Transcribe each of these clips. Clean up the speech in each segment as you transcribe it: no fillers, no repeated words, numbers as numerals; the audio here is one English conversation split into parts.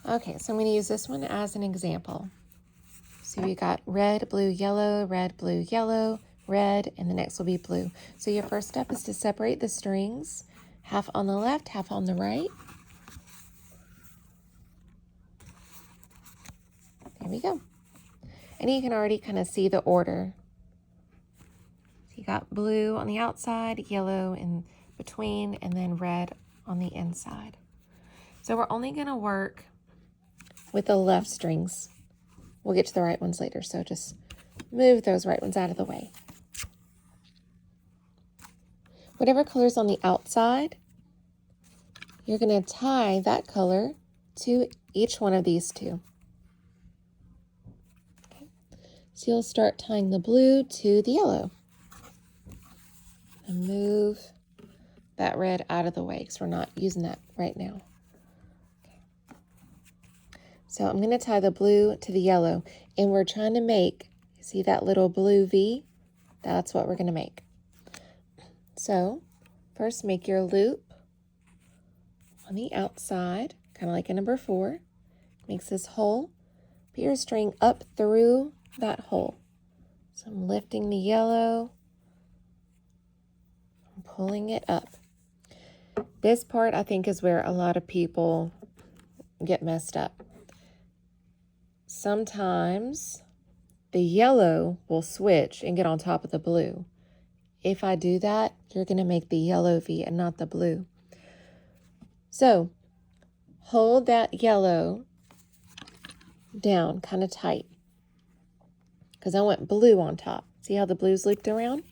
Okay, so I'm going to use this one as an example. So we got red, blue, yellow, red, blue, yellow, red, and the next will be blue. So your first step is to separate the strings, half on the left, half on the right. There we go. And you can already kind of see the order. So you got blue on the outside, yellow in between, and then red on the inside. So we're only going to work with the left strings. We'll get to the right ones later, so just move those right ones out of the way. Whatever color's on the outside, you're going to tie that color to each one of these two. Okay. So you'll start tying the blue to the yellow. And move that red out of the way because we're not using that right now. Okay. So I'm going to tie the blue to the yellow, and we're trying to make, see that little blue V? That's what we're going to make. So first make your loop on the outside, kind of like a number 4. Makes this hole. Put your string up through that hole. So I'm lifting the yellow, I'm pulling it up. This part I think is where a lot of people get messed up. Sometimes the yellow will switch and get on top of the blue. If I do that, you're going to make the yellow V and not the blue. So hold that yellow down kind of tight because I want blue on top. See how the blue's looped around?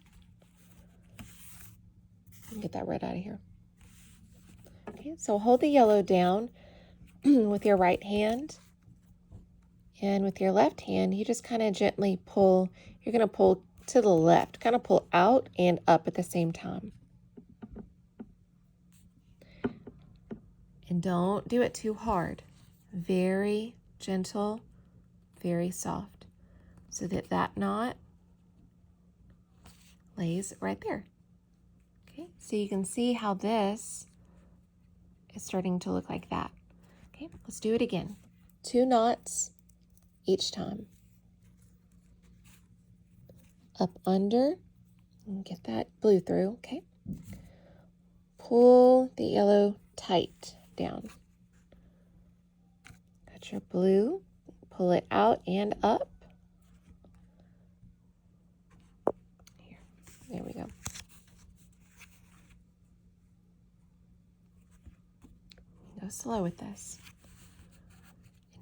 Get that red out of here. Okay, so hold the yellow down with your right hand, and with your left hand you just kind of gently pull. You're going to pull to the left, kind of pull out and up at the same time. And don't do it too hard. Very gentle, very soft, so that that knot lays right there. Okay, so you can see how this is starting to look like that. Okay, let's do it again. 2 knots each time. Up under, and get that blue through, okay? Pull the yellow tight down. Got your blue, pull it out and up. Here, there we go. Go slow with this.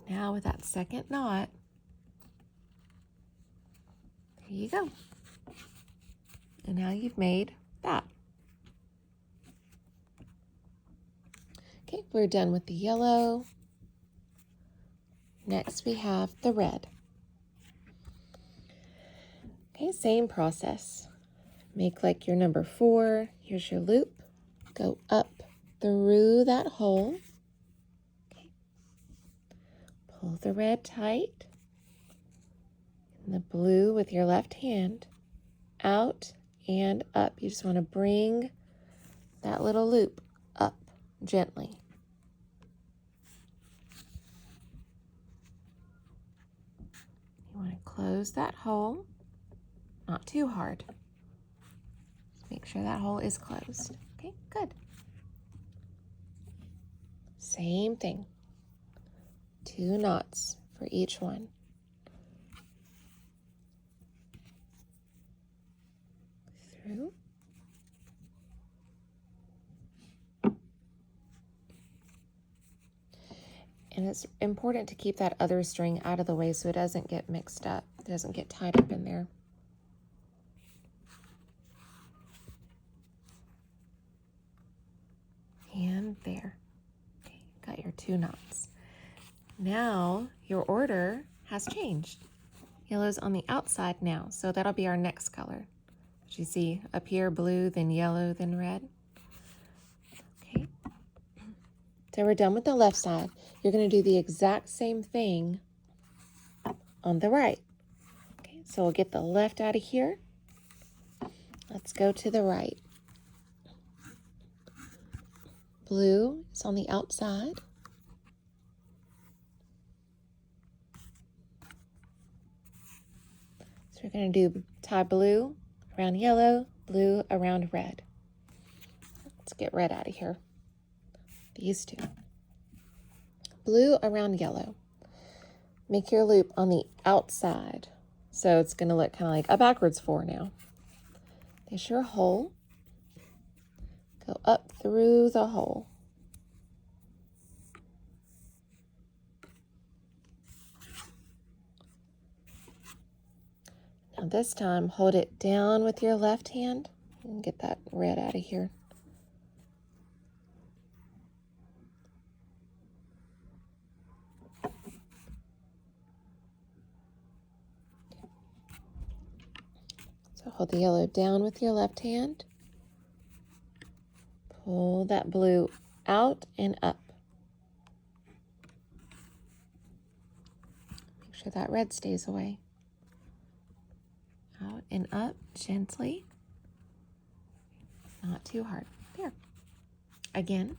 And now with that second knot, there you go. And now you've made that. Okay, we're done with the yellow. Next we have the red. Okay, same process. Make like your number 4. Here's your loop. Go up through that hole. Okay. Pull the red tight. And the blue with your left hand out and up. You just want to bring that little loop up gently. You want to close that hole, not too hard. Just make sure that hole is closed. Okay, good. Same thing. 2 knots for each one. Through. And it's important to keep that other string out of the way so it doesn't get mixed up. It doesn't get tied up in there. And there. Okay, got your 2 knots. Now your order has changed. Yellow's on the outside now, so that'll be our next color. As you see up here, blue, then yellow, then red. Okay. So we're done with the left side. You're going to do the exact same thing on the right. Okay, so we'll get the left out of here. Let's go to the right. Blue is on the outside. we're going to do tie blue around yellow, blue around red. Let's get red out of here. These two. Blue around yellow. Make your loop on the outside. So it's going to look kind of like a backwards 4 now. There's your hole. Go up through the hole. Now this time, hold it down with your left hand and get that red out of here. So hold the yellow down with your left hand. Pull that blue out and up. Make sure that red stays away. Out and up gently. Not too hard. There. Again.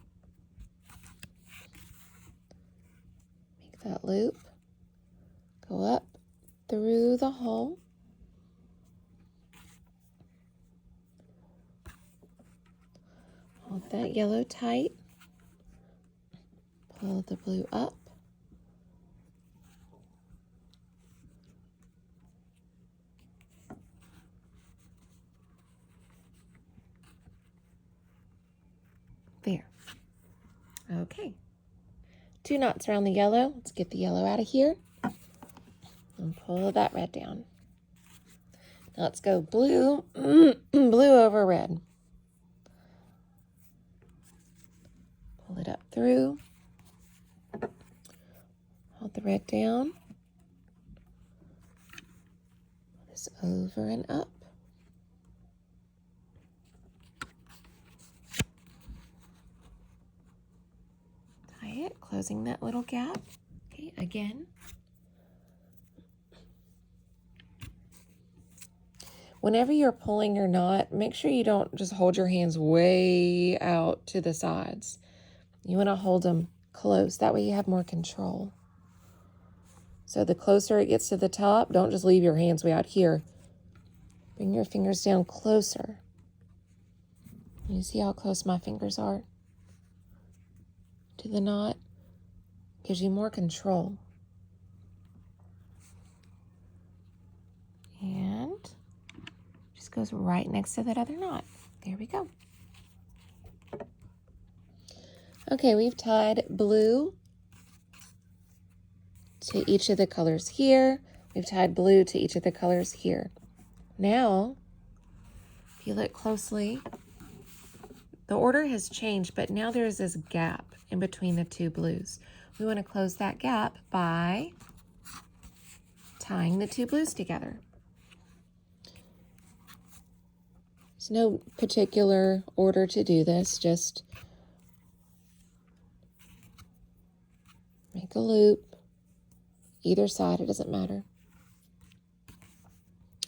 Make that loop. Go up through the hole. Hold that yellow tight. Pull the blue up. There. Okay. 2 knots around the yellow. Let's get the yellow out of here. And pull that red down. Now let's go blue, blue over red. Pull it up through. Hold the red down. Pull this over and up. Tie it, closing that little gap. Okay, again. Whenever you're pulling your knot, make sure you don't just hold your hands way out to the sides. You want to hold them close. That way you have more control. So the closer it gets to the top, don't just leave your hands way out here. Bring your fingers down closer. You see how close my fingers are to the knot? Gives you more control. And just goes right next to that other knot. There we go. Okay, we've tied blue to each of the colors here. We've tied blue to each of the colors here. Now, if you look closely, the order has changed, but now there's this gap in between the 2 blues. We want to close that gap by tying the 2 blues together. There's no particular order to do this, just make a loop, either side, it doesn't matter.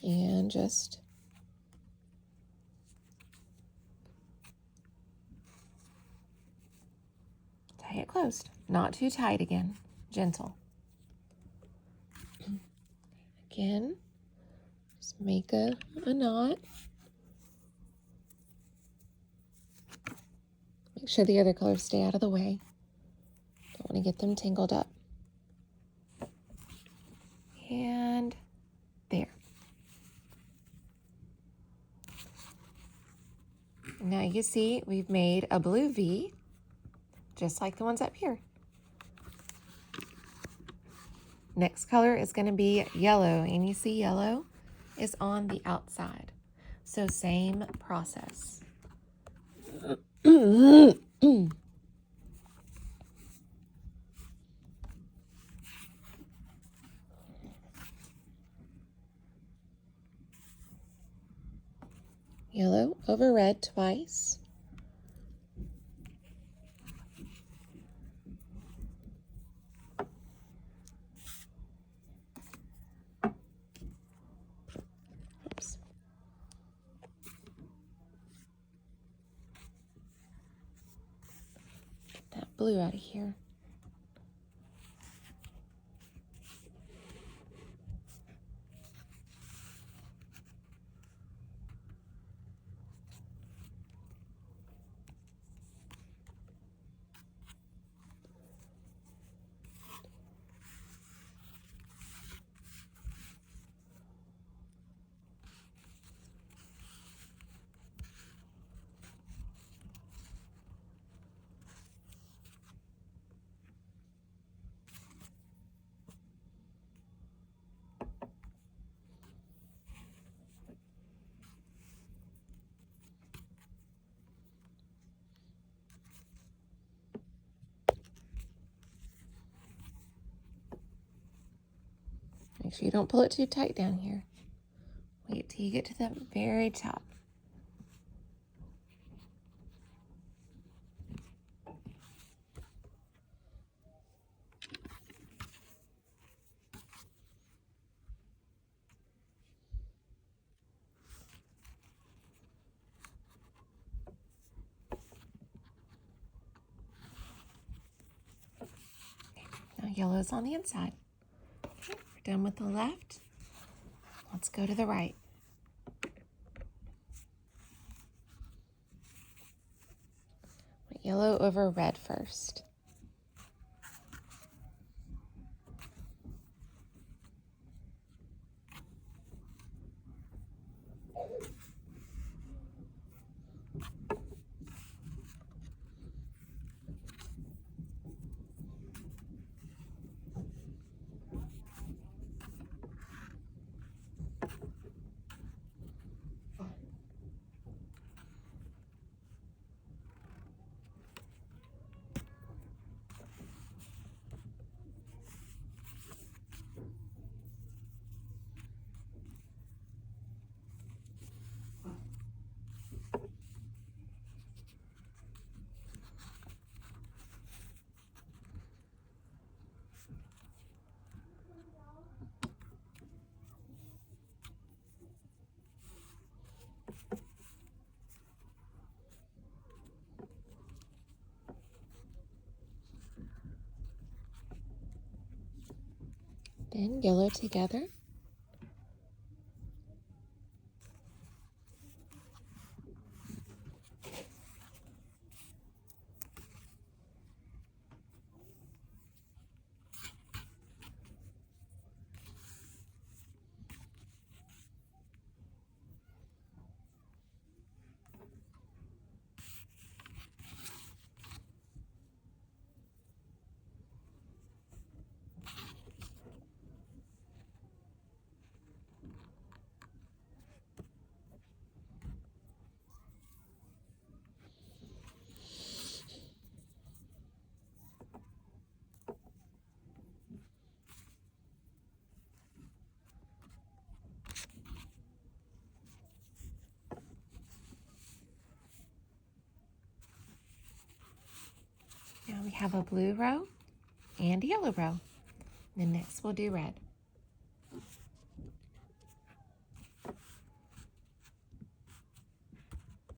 And just tie it closed. Not too tight again, gentle. Again, just make a knot. Make sure the other colors stay out of the way. Don't want to get them tangled up. And there. Now you see we've made a blue V, just like the ones up here. Next color is going to be yellow, and you see yellow is on the outside. So same process. Yellow over red twice. Oops. Get that blue out of here. Make sure you don't pull it too tight down here. Wait till you get to the very top. Now yellow's on the inside. Okay, we're done with the left. Let's go to the right. Yellow over red first. Then yellow together. Now we have a blue row and a yellow row. Then next we'll do red.